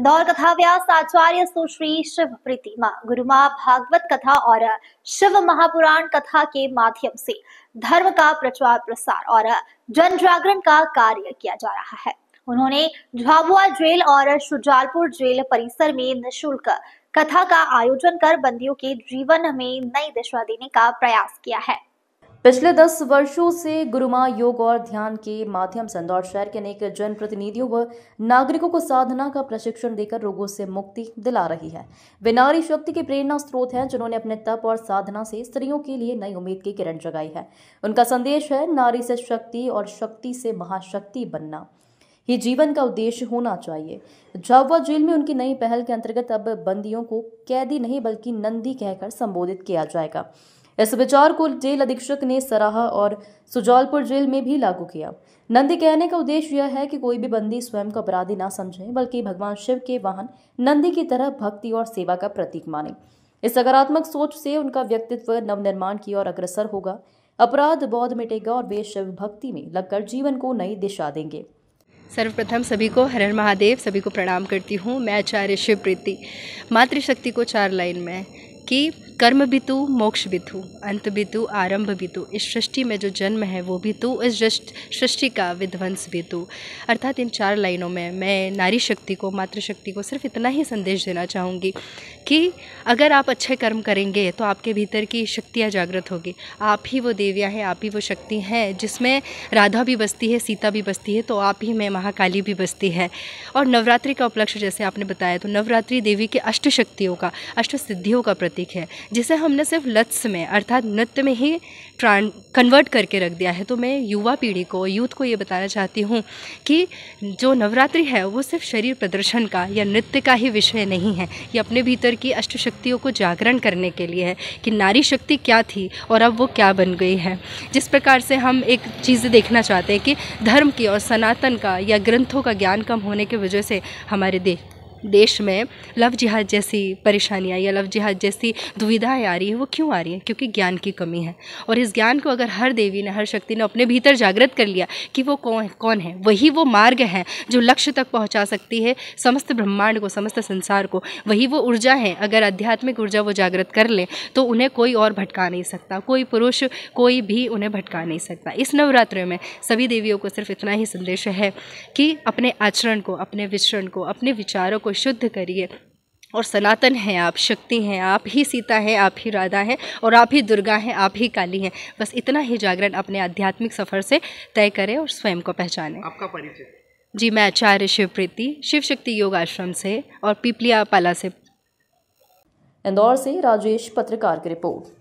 इंदौर कथा व्यास आचार्य सुश्री शिव प्रीति माँ गुरु माँ भागवत कथा और शिव महापुराण कथा के माध्यम से धर्म का प्रचार प्रसार और जन जागरण का कार्य किया जा रहा है। उन्होंने झाबुआ जेल और शुजालपुर जेल परिसर में निःशुल्क कथा का आयोजन कर बंदियों के जीवन में नई दिशा देने का प्रयास किया है। पिछले 10 वर्षों से गुरुमा योग और ध्यान के माध्यम से इंदौर शहर के अनेक जनप्रतिनिधियों व नागरिकों को साधना का प्रशिक्षण देकर रोगों से मुक्ति दिला रही है। वे नारी शक्ति के प्रेरणा स्रोत हैं, जिन्होंने अपने तप और साधना से स्त्रियों के लिए नई उम्मीद की किरण जगाई है। उनका संदेश है, नारी से शक्ति और शक्ति से महाशक्ति बनना ही जीवन का उद्देश्य होना चाहिए। झाबुआ जेल में उनकी नई पहल के अंतर्गत अब बंदियों को कैदी नहीं बल्कि नंदी कहकर संबोधित किया जाएगा। इस विचार को जेल अधीक्षक ने सराहा और शुजालपुर जेल में भी लागू किया। नंदी कहने का उद्देश्य यह है कि कोई भी बंदी स्वयं को अपराधी ना समझे, बल्कि भगवान शिव के वाहन नंदी की तरह भक्ति और सेवा का प्रतीक माने। इस सकारात्मक सोच से उनका व्यक्तित्व नवनिर्माण की ओर अग्रसर होगा, अपराध बोध मिटेगा और वे शिव भक्ति में लगकर जीवन को नई दिशा देंगे। सर्वप्रथम सभी को हर हर महादेव, सभी को प्रणाम करती हूँ। मैं आचार्य शिव प्रीति। मातृशक्ति को 4 लाइन में कि कर्म भी तू, मोक्ष भी तू, अंत भी तू, आरंभ भी तू, इस सृष्टि में जो जन्म है वो भी तू, इस सृष्टि का विध्वंस भी तू। अर्थात इन 4 लाइनों में मैं नारी शक्ति को, मातृशक्ति को सिर्फ इतना ही संदेश देना चाहूँगी कि अगर आप अच्छे कर्म करेंगे तो आपके भीतर की शक्तियाँ जागृत होगी। आप ही वो देवियाँ हैं, आप ही वो शक्ति हैं जिसमें राधा भी बसती है, सीता भी बसती है, तो आप ही में महाकाली भी बसती है। और नवरात्रि का उपलक्ष्य जैसे आपने बताया, तो नवरात्रि देवी के अष्ट शक्तियों का, अष्ट सिद्धियों का प्रतीक है, जिसे हमने सिर्फ लत्स में अर्थात नृत्य में ही कन्वर्ट करके रख दिया है। तो मैं युवा पीढ़ी को, यूथ को ये बताना चाहती हूँ कि जो नवरात्रि है वो सिर्फ शरीर प्रदर्शन का या नृत्य का ही विषय नहीं है। ये अपने भीतर की अष्ट शक्तियों को जागरण करने के लिए है कि नारी शक्ति क्या थी और अब वो क्या बन गई है। जिस प्रकार से हम एक चीज़ देखना चाहते हैं कि धर्म की और सनातन का या ग्रंथों का ज्ञान कम होने की वजह से हमारे देश में लव जिहाद जैसी परेशानियाँ या लव जिहाद जैसी दुविधाएं आ रही हैं। वो क्यों आ रही हैं? क्योंकि ज्ञान की कमी है। और इस ज्ञान को अगर हर देवी ने, हर शक्ति ने अपने भीतर जागृत कर लिया कि वो कौन है, वही वो मार्ग है जो लक्ष्य तक पहुंचा सकती है समस्त ब्रह्मांड को, समस्त संसार को। वही वो ऊर्जा है, अगर आध्यात्मिक ऊर्जा वो जागृत कर ले तो उन्हें कोई और भटका नहीं सकता, कोई पुरुष कोई भी उन्हें भटका नहीं सकता। इस नवरात्रि में सभी देवियों को सिर्फ इतना ही संदेश है कि अपने आचरण को, अपने विचरण को, अपने विचारों को शुद्ध करिए। और सनातन हैं आप, शक्ति हैं आप, ही सीता हैं, आप ही राधा हैं, और आप ही दुर्गा हैं, आप ही काली हैं। बस इतना ही जागरण अपने आध्यात्मिक सफ़र से तय करें और स्वयं को पहचानें। आपका परिचय? जी, मैं आचार्य शिव प्रीति, शिव शक्ति योग आश्रम से और पीपलिया पाला से। इंदौर से राजेश पत्रकार की रिपोर्ट।